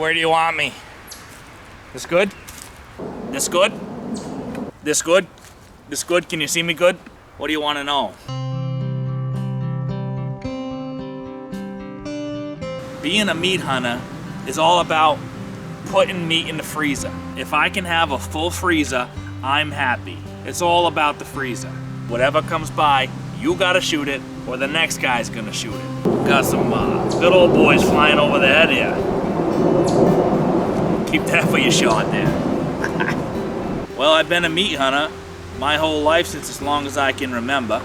Where do you want me? This good? This good? This good? This good? Can you see me good? What do you want to know? Being a meat hunter is all about putting meat in the freezer. If I can have a full freezer, I'm happy. It's all about the freezer. Whatever comes by, you gotta shoot it, or the next guy's gonna shoot it. Got some good old boys flying over the head here. Keep that for your shot there. Well, I've been a meat hunter my whole life since as long as I can remember.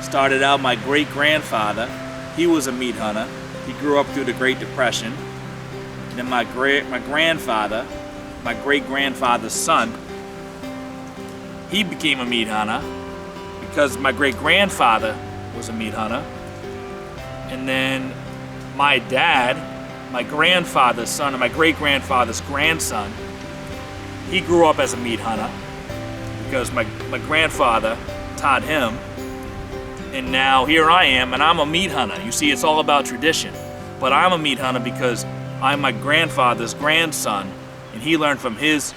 Started out my great-grandfather. He was a meat hunter. He grew up through the Great Depression. And then my grandfather, my great-grandfather's son, he became a meat hunter because my great-grandfather was a meat hunter. And then my dad, my grandfather's son, and my great-grandfather's grandson, he grew up as a meat hunter because my grandfather taught him. And now here I am, and I'm a meat hunter. You see, it's all about tradition. But I'm a meat hunter because I'm my grandfather's grandson, and he learned from his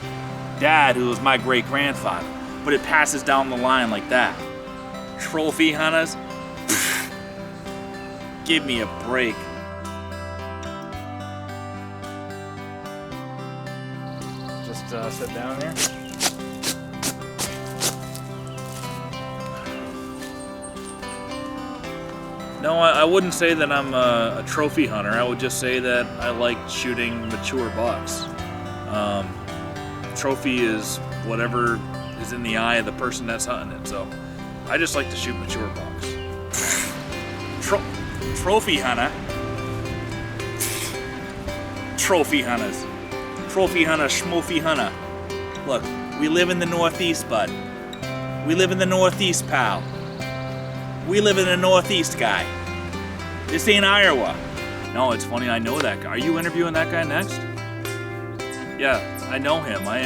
dad, who was my great-grandfather. But it passes down the line like that. Trophy hunters? Give me a break. Just sit down here. No, I wouldn't say that I'm a trophy hunter. I would just say that I like shooting mature bucks. Trophy is whatever is in the eye of the person that's hunting it. So I just like to shoot mature bucks. Trophy hunter. Trophy hunters. Trophy hunter, schmoofy hunter. Look, we live in the Northeast, bud. We live in the Northeast, pal. We live in the Northeast, guy. This ain't Iowa. No, it's funny, I know that guy. Are you interviewing that guy next? Yeah, I know him. I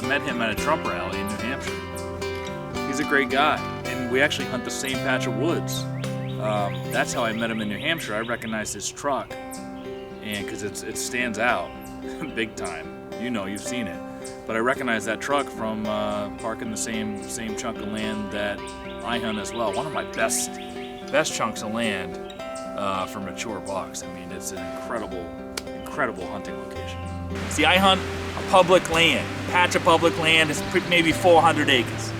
met him at a Trump rally in New Hampshire. He's a great guy, and we actually hunt the same patch of woods. That's how I met him in New Hampshire. I recognized his truck, and because it stands out big time. You know, you've seen it. But I recognize that truck from parking the same chunk of land that I hunt as well. One of my best chunks of land for mature bucks. I mean, it's an incredible hunting location. See, I hunt a public land. Patch of public land is maybe 400 acres.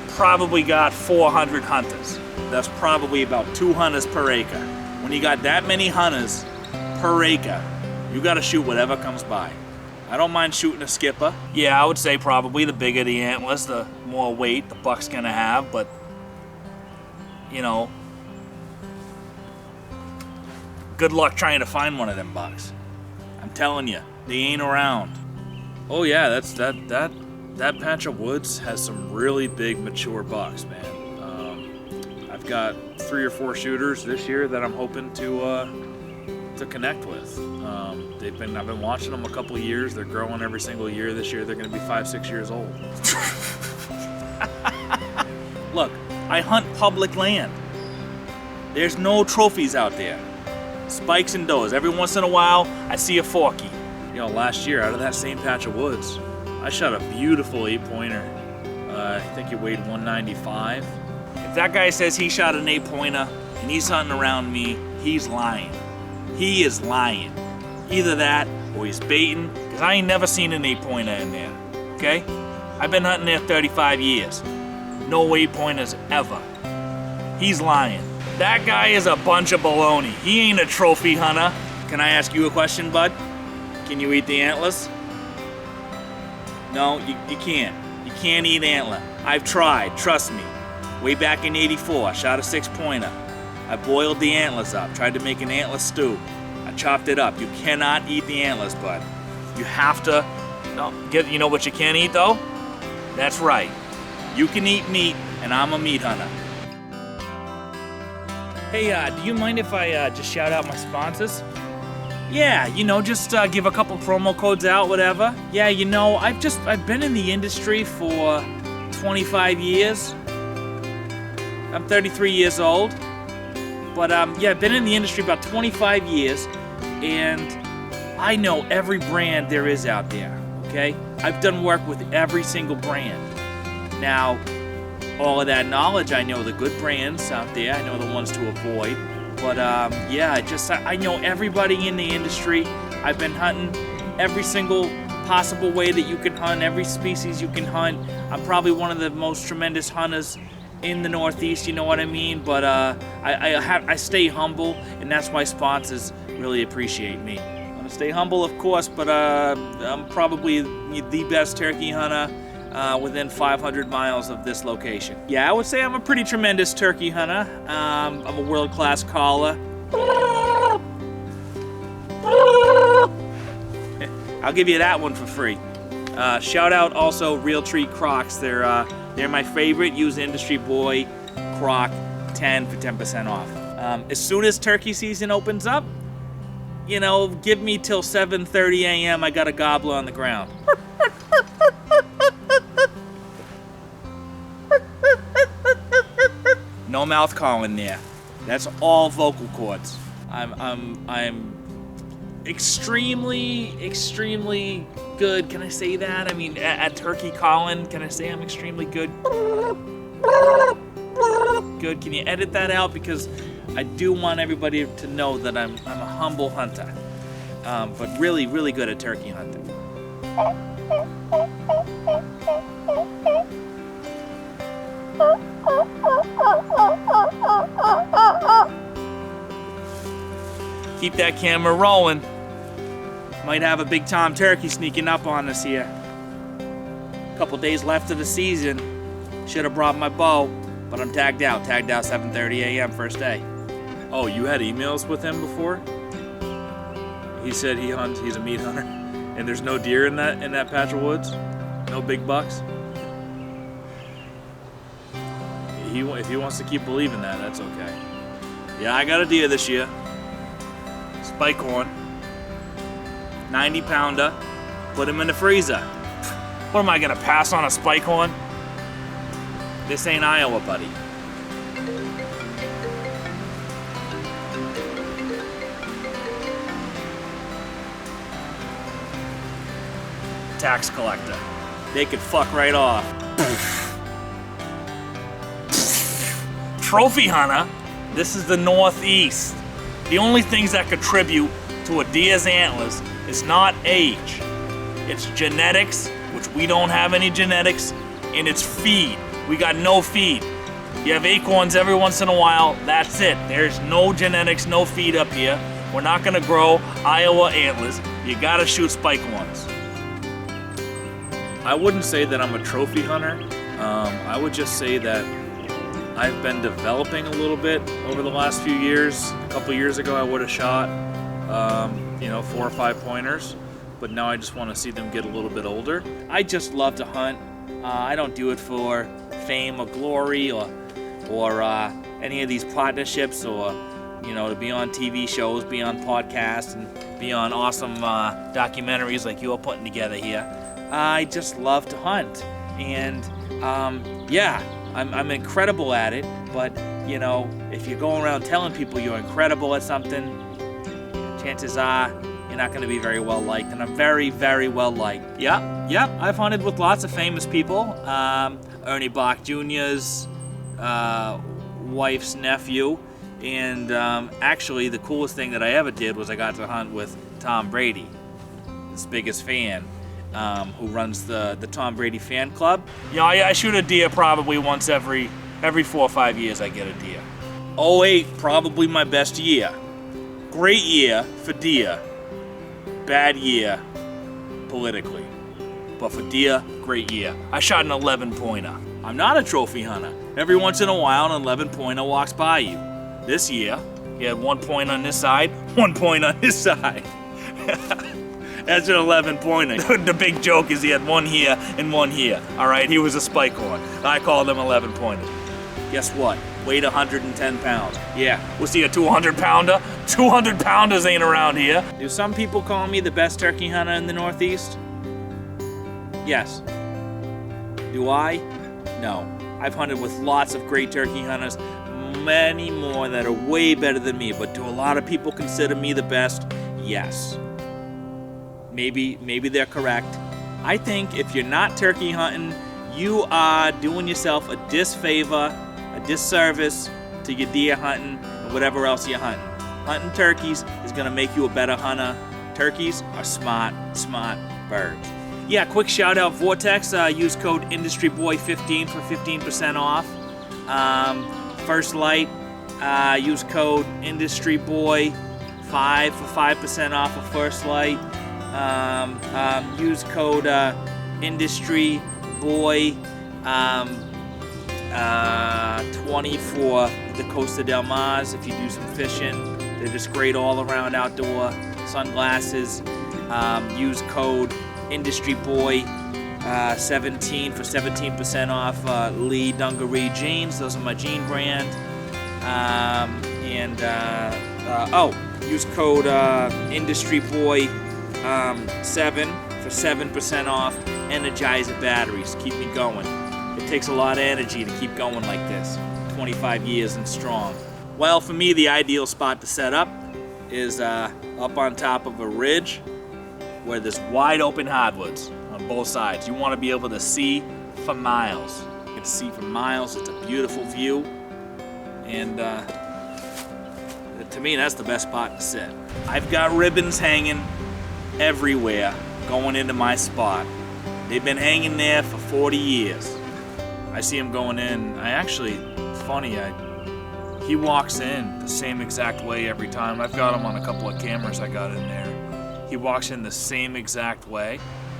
Probably got 400 hunters. That's probably about 2 hunters per acre. When you got that many hunters per acre, you gotta shoot whatever comes by. I don't mind shooting a skipper. Yeah, I would say probably the bigger the antlers, the more weight the buck's gonna have, but you know, good luck trying to find one of them bucks. I'm telling you, they ain't around. Oh yeah, that patch of woods has some really big mature bucks, man. I've got 3 or 4 shooters this year that I'm hoping to connect with. I've been watching them a couple of years. They're growing every single year. This year they're going to be 5-6 years old. Look, I hunt public land. There's no trophies out there. Spikes and does. Every once in a while, I see a forky. You know, last year out of that same patch of woods, I shot a beautiful 8-pointer. I think he weighed 195. If that guy says he shot an 8-pointer and he's hunting around me, he's lying. He is lying. Either that or he's baiting, because I ain't never seen an 8-pointer in there, okay? I've been hunting there 35 years. No 8-pointers ever. He's lying. That guy is a bunch of baloney. He ain't a trophy hunter. Can I ask you a question, bud? Can you eat the antlers? No, you can't. You can't eat antler. I've tried, trust me. Way back in '84, I shot a 6-pointer. I boiled the antlers up, tried to make an antler stew. I chopped it up. You cannot eat the antlers, bud. You have to, you know what you can't eat though? That's right. You can eat meat, and I'm a meat hunter. Hey, do you mind if I just shout out my sponsors? Yeah, you know, just give a couple promo codes out, whatever. Yeah, you know, I've been in the industry for 25 years. I'm 33 years old. But yeah, I've been in the industry about 25 years, and I know every brand there is out there, okay? I've done work with every single brand. Now, all of that knowledge, I know the good brands out there, I know the ones to avoid. But yeah, I know everybody in the industry. I've been hunting every single possible way that you can hunt, every species you can hunt. I'm probably one of the most tremendous hunters in the Northeast, you know what I mean? But I stay humble, and that's why sponsors really appreciate me. I'm gonna stay humble, of course, but I'm probably the best turkey hunter within 500 miles of this location. Yeah, I would say I'm a pretty tremendous turkey hunter. I'm a world-class caller. I'll give you that one for free. Shout out also Realtree Crocs. They're my favorite. Use Industry Boy Croc 10 for 10% off. As soon as turkey season opens up, you know, give me till 7:30 a.m. I got a gobbler on the ground. No mouth calling there. That's all vocal cords. I'm extremely good. Can I say that? I mean, at turkey calling, can I say I'm extremely good? Good. Can you edit that out? Because I do want everybody to know that I'm a humble hunter, but really good at turkey hunting. Keep that camera rolling. Might have a big Tom turkey sneaking up on us here. Couple days left of the season. Should have brought my bow, but I'm tagged out. Tagged out 7:30 a.m. first day. Oh, you had emails with him before? He said he hunts. He's a meat hunter, and there's no deer in that patch of woods. No big bucks. If he wants to keep believing that, that's okay. Yeah, I got a deer this year. Spike horn. 90-pounder. Put him in the freezer. What am I gonna pass on a spike horn? This ain't Iowa, buddy. Tax collector. They could fuck right off. Trophy hunter. This is the Northeast. The only things that contribute to a deer's antlers is not age. It's genetics, which we don't have any genetics, and it's feed. We got no feed. You have acorns every once in a while, that's it. There's no genetics, no feed up here. We're not gonna grow Iowa antlers. You gotta shoot spike horns. I wouldn't say that I'm a trophy hunter. I would just say that I've been developing a little bit over the last few years. A couple years ago, I would have shot, 4 or 5 pointers, but now I just want to see them get a little bit older. I just love to hunt. I don't do it for fame or glory or any of these partnerships or, to be on TV shows, be on podcasts, and be on awesome documentaries like you're putting together here. I just love to hunt, and I'm incredible at it, but if you're going around telling people you're incredible at something, chances are you're not going to be very well liked, and I'm very, very well liked. Yep, I've hunted with lots of famous people. Ernie Bach Jr.'s wife's nephew, and actually the coolest thing that I ever did was I got to hunt with Tom Brady, his biggest fan. Who runs the Tom Brady fan club. I shoot a deer probably once every 4 or 5 years I get a deer. 08, probably my best year. Great year for deer. Bad year politically. But for deer, great year. I shot an 11-pointer. I'm not a trophy hunter. Every once in a while an 11-pointer walks by you. This year, he had 1 point on this side, 1 point on this side. That's an 11-pointer. The big joke is he had 1 here and 1 here. All right, he was a spike horn. I called him 11-pointer. Guess what? Weighed 110 pounds. Yeah, was he a 200-pounder? 200-pounders ain't around here. Do some people call me the best turkey hunter in the Northeast? Yes. Do I? No. I've hunted with lots of great turkey hunters, many more that are way better than me, but do a lot of people consider me the best? Yes. maybe they're correct. I think if you're not turkey hunting, you are doing yourself a disfavor, a disservice to your deer hunting and whatever else you're hunting. Hunting turkeys is gonna make you a better hunter. Turkeys are smart birds. Yeah, quick shout out Vortex. Use code IndustryBoy15 for 15% off. First Light. Use code IndustryBoy5 for 5% off of First Light. Use code IndustryBoy20 for the Costa del Mars if you do some fishing. They're just great all around outdoor sunglasses. Use code IndustryBoy17 for 17% off Lee Dungaree jeans. Those are my jean brand. Use code IndustryBoy7 for 7% off Energizer batteries. Keep me going. It takes a lot of energy to keep going like this. 25 years and strong. Well, for me, the ideal spot to set up is up on top of a ridge where there's wide open hardwoods on both sides. You want to be able to see for miles. You can see for miles. It's a beautiful view. And to me, that's the best spot to sit. I've got ribbons hanging everywhere going into my spot. They've been hanging there for 40 years. I see him going in. It's funny, he walks in the same exact way every time. I've got him on a couple of cameras I got in there. He walks in the same exact way.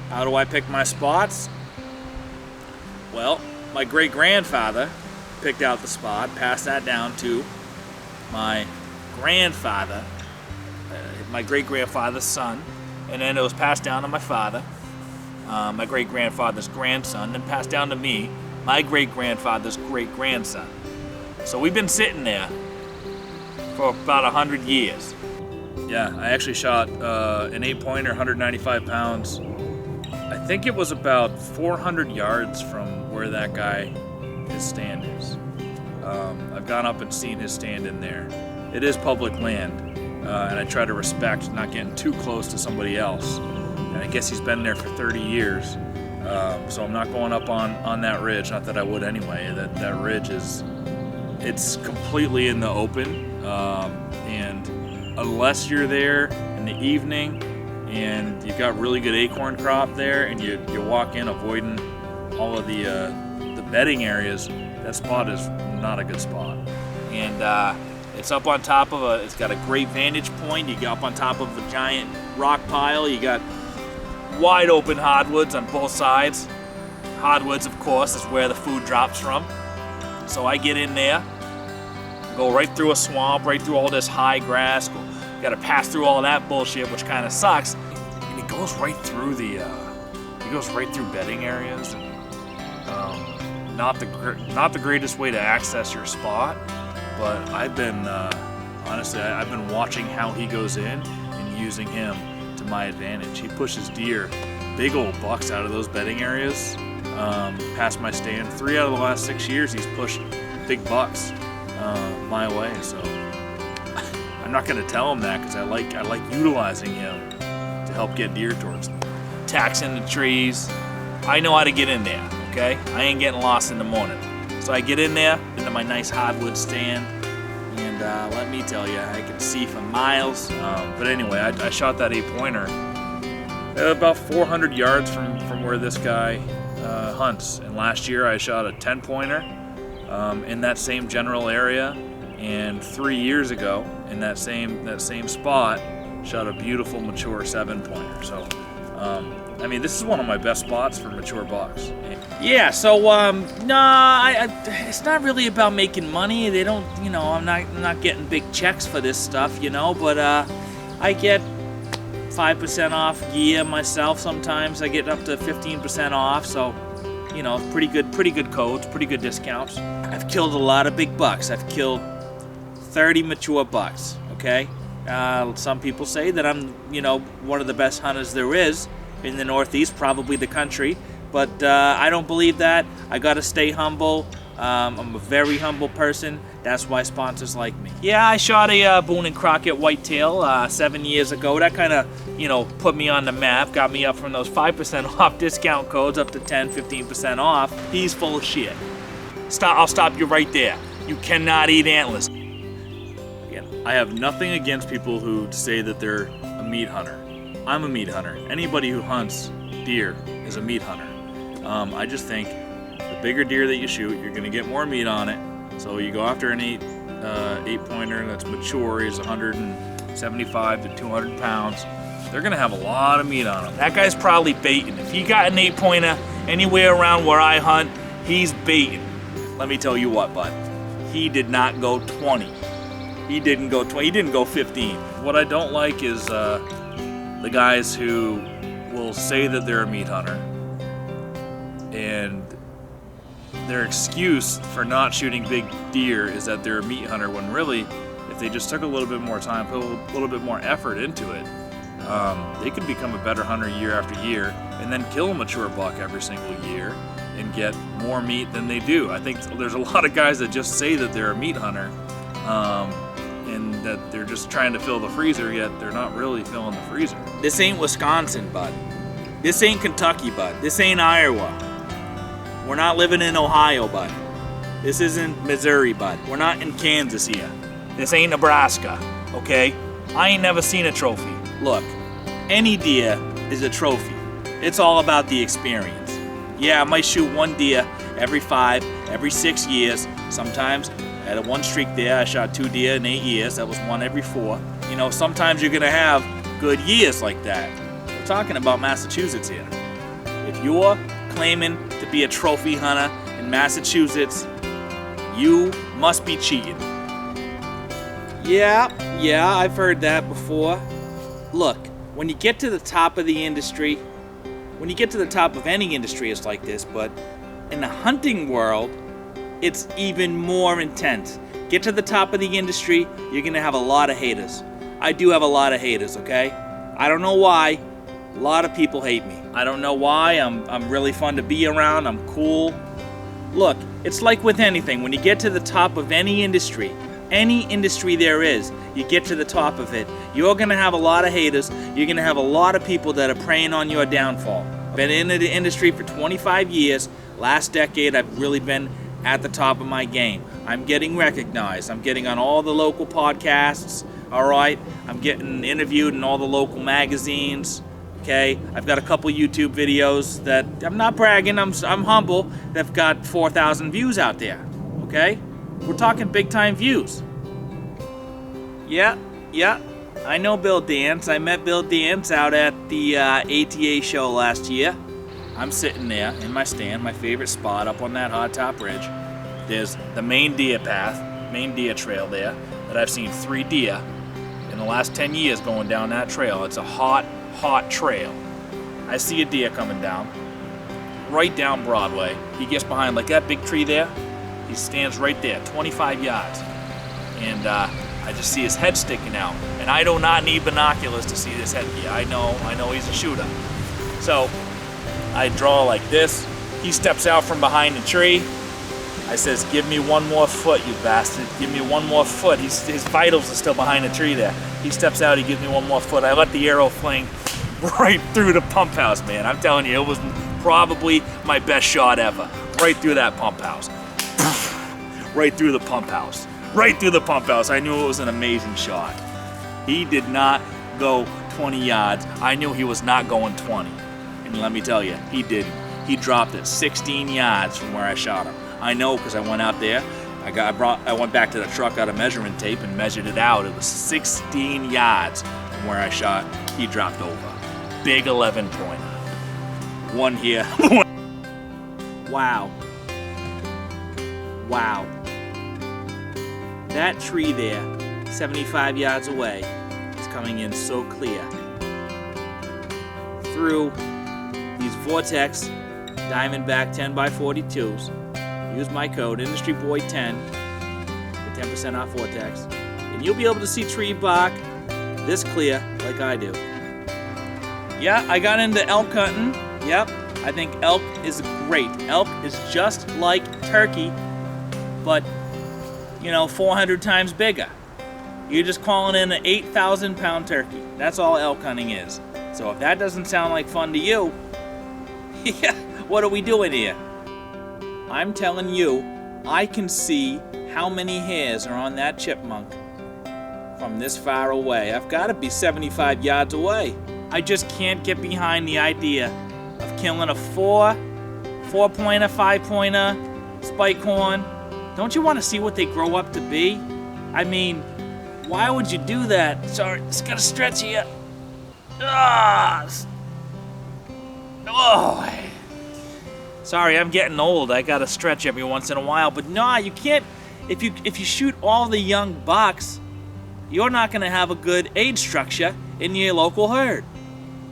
How do I pick my spots? Well, my great-grandfather picked out the spot, passed that down to my grandfather, my great-grandfather's son, and then it was passed down to my father, my great-grandfather's grandson, then passed down to me, my great-grandfather's great-grandson. So we've been sitting there for about 100 years. Yeah, I actually shot an 8-pointer, 195 pounds. I think it was about 400 yards from where that guy, his stand is. I've gone up and seen his stand in there. It is public land, and I try to respect not getting too close to somebody else. And I guess he's been there for 30 years, so I'm not going up on that ridge. Not that I would anyway. That ridge it's completely in the open, and unless you're there in the evening and you've got really good acorn crop there, and you walk in avoiding all of the bedding areas, that spot is not a good spot. And it's up on top of it's got a great vantage point. You get up on top of a giant rock pile. You got wide open hardwoods on both sides. Hardwoods, of course, is where the food drops from. So I get in there, go right through a swamp, right through all this high grass. Got to pass through all that bullshit, which kind of sucks. And it goes right through bedding areas. Not the greatest way to access your spot, but I've been honestly, I've been watching how he goes in and using him to my advantage. He pushes deer, big old bucks out of those bedding areas. Past my stand, 3 out of the last 6 years, he's pushed big bucks my way. So I'm not gonna tell him that because I like utilizing him to help get deer towards me. Tacks in the trees. I know how to get in there. Okay, I ain't getting lost in the morning. So I get in there into my nice hardwood stand, and let me tell you, I can see for miles. But anyway, I shot that 8-pointer about 400 yards from where this guy hunts. And last year I shot a 10-pointer in that same general area, and 3 years ago in that same spot, shot a beautiful mature 7-pointer. So I mean, this is one of my best spots for mature bucks. Yeah, so it's not really about making money. They don't, I'm not getting big checks for this stuff, but I get 5% off gear myself sometimes. I get up to 15% off, so pretty good codes, pretty good discounts. I've killed a lot of big bucks. I've killed 30 mature bucks. Okay, some people say that I'm one of the best hunters there is in the Northeast, probably the country, but I don't believe that. I gotta stay humble. I'm a very humble person. That's why sponsors like me. Yeah, I shot a Boone and Crockett whitetail 7 years ago. That kind of, put me on the map, got me up from those 5% off discount codes up to 10, 15% off. He's full of shit. I'll stop you right there. You cannot eat antlers. Again, I have nothing against people who say that they're a meat hunter. I'm a meat hunter. Anybody who hunts deer is a meat hunter. I just think the bigger deer that you shoot, you're gonna get more meat on it. So you go after an eight pointer that's mature, is 175 to 200 pounds. They're gonna have a lot of meat on them. That guy's probably baiting. If he got an 8-pointer anywhere around where I hunt, he's baiting. Let me tell you what, bud. He did not go 20. He didn't go 20. He didn't go 15. What I don't like is the guys who will say that they're a meat hunter, and their excuse for not shooting big deer is that they're a meat hunter, when really, if they just took a little bit more time, put a little bit more effort into it, they could become a better hunter year after year, and then kill a mature buck every single year and get more meat than they do. I think there's a lot of guys that just say that they're a meat hunter, and that they're just trying to fill the freezer, yet they're not really filling the freezer. This ain't Wisconsin, bud. This ain't Kentucky, bud. This ain't Iowa. We're not living in Ohio, bud. This isn't Missouri, bud. We're not in Kansas here. This ain't Nebraska, okay? I ain't never seen a trophy. Look, any deer is a trophy. It's all about the experience. Yeah, I might shoot one deer every 5, every 6 years. Sometimes I had a one streak there. I shot 2 deer in 8 years. That was 1 every 4. Sometimes you're gonna have good years like that. We're talking about Massachusetts here. If you're claiming to be a trophy hunter in Massachusetts, you must be cheating. Yeah, I've heard that before. Look, when you get to the top of the industry, when you get to the top of any industry, it's like this, but in the hunting world, it's even more intense. Get to the top of the industry, you're gonna have a lot of haters. I do have a lot of haters, okay? I don't know why. A lot of people hate me. I don't know why. I'm really fun to be around. I'm cool. Look, it's like with anything. When you get to the top of any industry there is, you get to the top of it, you're gonna have a lot of haters. You're gonna have a lot of people that are preying on your downfall. Been in the industry for 25 years. Last decade, I've really been at the top of my game. I'm getting recognized. I'm getting on all the local podcasts, all right? I'm getting interviewed in all the local magazines. Okay, I've got a couple YouTube videos that, I'm not bragging, I'm humble, that've got 4,000 views out there, okay? We're talking big time views. Yeah, I know Bill Dance. I met Bill Dance out at the ATA show last year. I'm sitting there in my stand, my favorite spot up on that hot top ridge. There's the main deer path, main deer trail there, that I've seen 3 deer in the last 10 years going down that trail. It's a hot trail. I see a deer coming down, right down Broadway. He gets behind like that big tree there. He stands right there, 25 yards. And I just see his head sticking out. And I do not need binoculars to see this headgear. I know he's a shooter. So I draw like this. He steps out from behind the tree. I says, give me 1 more foot, you bastard. Give me 1 more foot. His vitals are still behind the tree there. He steps out, he gives me 1 more foot. I let the arrow fling right through the pump house, man. I'm telling you, it was probably my best shot ever. Right through that pump house. Right through the pump house. Right through the pump house. I knew it was an amazing shot. He did not go 20 yards. I knew he was not going 20. And let me tell you, he didn't. He dropped it 16 yards from where I shot him. I know because I went out there. I went back to the truck, got a measuring tape, and measured it out. It was 16 yards from where I shot. He dropped over. Big 11-pointer. 1 here. Wow. That tree there, 75 yards away, is coming in so clear. Through these Vortex Diamondback 10x42s. Use my code, IndustryBoy10, for 10% off Vortex. And you'll be able to see tree bark this clear like I do. Yeah, I got into elk hunting. Yep, I think elk is great. Elk is just like turkey. but, you know, 400 times bigger. You're just calling in an 8,000 pound turkey. That's all elk hunting is. So if that doesn't sound like fun to you, yeah, what are we doing here? I'm telling you, I can see how many hairs are on that chipmunk from this far away. I've got to be 75 yards away. I just can't get behind the idea of killing a 4-pointer, 5-pointer, spike horn. Don't you want to see what they grow up to be? I mean, why would you do that? Sorry, it's got to stretch here. Oh. Sorry, I'm getting old. I got to stretch every once in a while. But nah, you can't. If you shoot all the young bucks, you're not going to have a good age structure in your local herd.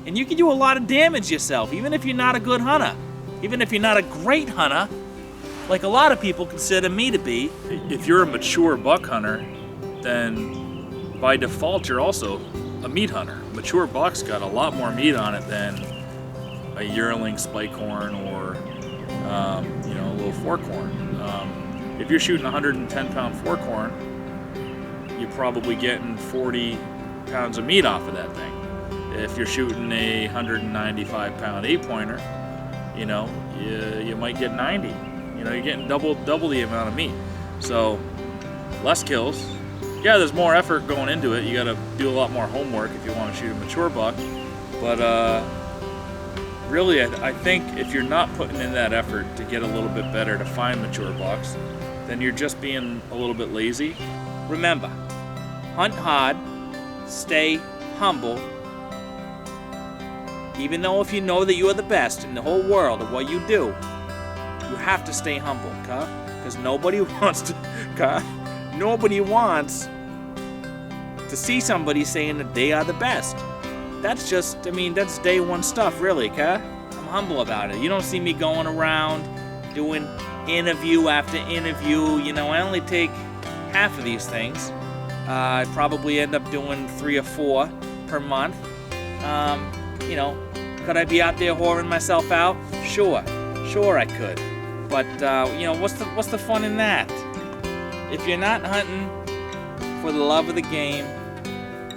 And you can do a lot of damage yourself, even if you're not a good hunter. Even if you're not a great hunter, like a lot of people consider me to be. If you're a mature buck hunter, then by default you're also a meat hunter. Mature buck's got a lot more meat on it than a yearling spike horn or you know, a little fork horn. If you're shooting a 110-pound fork horn, you're probably getting 40 pounds of meat off of that thing. If you're shooting a 195-pound 8-pointer, you know, you might get 90. You know, you're getting double the amount of meat. So less kills. Yeah, there's more effort going into it. You got to do a lot more homework if you want to shoot a mature buck. But really, I think if you're not putting in that effort to get a little bit better to find mature bucks, then you're just being a little bit lazy. Remember, hunt hard, stay humble. Even though if you know that you are the best in the whole world at what you do, you have to stay humble, because nobody wants to see somebody saying that they are the best. That's just, I mean, that's day one stuff, really, I'm humble about it. You don't see me going around doing interview after interview. You know, I only take half of these things. I probably end up doing 3 or 4 per month. You know, could I be out there whoring myself out? Sure I could. But you know, what's the fun in that? If you're not hunting for the love of the game,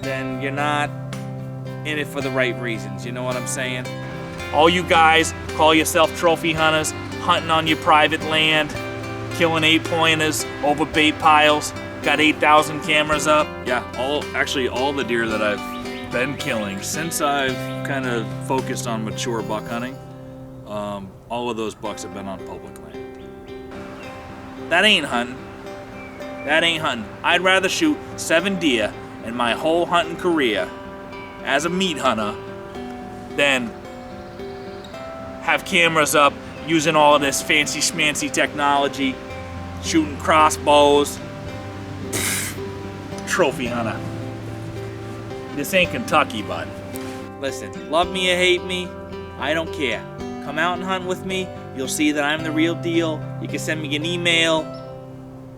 then you're not in it for the right reasons. You know what I'm saying? All you guys call yourself trophy hunters, hunting on your private land, killing 8-pointers over bait piles, got 8,000 cameras up. Yeah, all the deer that I've been killing since I've kind of focused on mature buck hunting, all of those bucks have been on public land. That ain't hunting. I'd rather shoot 7 deer in my whole hunting career as a meat hunter than have cameras up using all of this fancy schmancy technology, shooting crossbows. Trophy hunter. This ain't Kentucky, bud. Listen, love me or hate me, I don't care. Come out and hunt with me. You'll see that I'm the real deal. You can send me an email.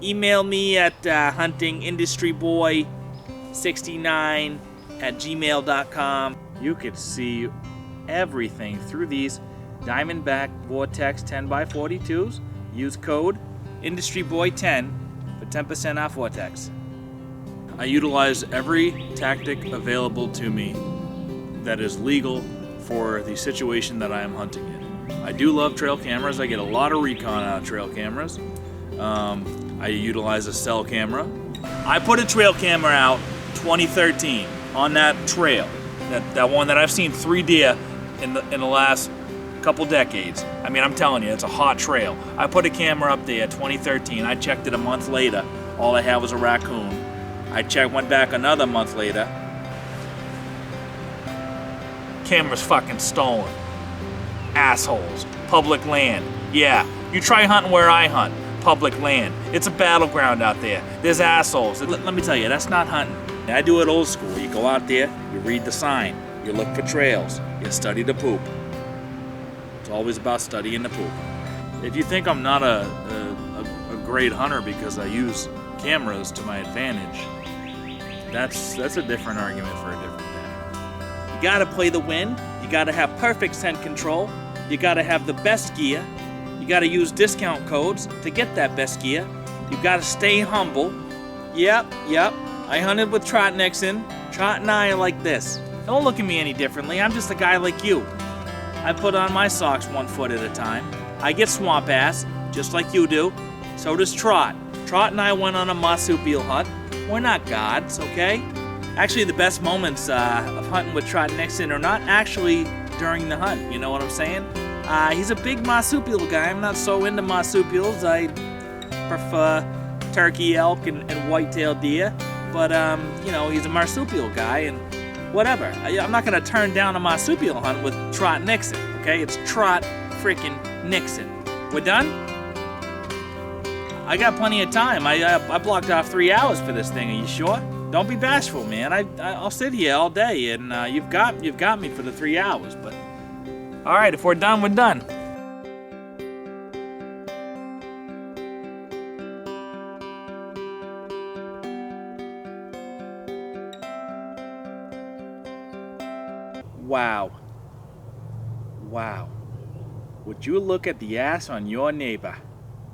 Email me at huntingindustryboy69@gmail.com. You could see everything through these Diamondback Vortex 10x42s. Use code IndustryBoy10 for 10% off Vortex. I utilize every tactic available to me that is legal for the situation that I am hunting in. I do love trail cameras. I get a lot of recon out of trail cameras. I utilize a cell camera. I put a trail camera out 2013 on that trail, that one that I've seen 3 deer in the last couple decades. I mean, I'm telling you, it's a hot trail. I put a camera up there 2013. I checked it a month later. All I had was a raccoon. Went back another month later. Camera's fucking stolen. Assholes. Public land. Yeah, you try hunting where I hunt. Public land. It's a battleground out there. There's assholes. Let me tell you, that's not hunting. I do it old school. You go out there, you read the sign, you look for trails, you study the poop. It's always about studying the poop. If you think I'm not a great hunter because I use cameras to my advantage, that's a different argument for a different day. You gotta play the wind. You gotta have perfect scent control. You gotta have the best gear. You gotta use discount codes to get that best gear. You've got to stay humble. Yep. I hunted with Trot Nixon. Trot and I are like this. Don't look at me any differently. I'm just a guy like you. I put on my socks 1 foot at a time. I get swamp ass, just like you do. So does Trot. Trot and I went on a marsupial hunt. We're not gods, okay? Actually, the best moments of hunting with Trot Nixon are not actually during the hunt. You know what I'm saying? He's a big marsupial guy. I'm not so into marsupials. I prefer turkey, elk, and white-tailed deer. But, he's a marsupial guy, and whatever. I'm not going to turn down a marsupial hunt with Trot Nixon, okay? It's Trot freaking Nixon. We're done? I got plenty of time. I blocked off 3 hours for this thing. Are you sure? Don't be bashful, man. I'll sit here all day, and you've got me for the 3 hours. But all right, if we're done, we're done. Wow. Would you look at the ass on your neighbor?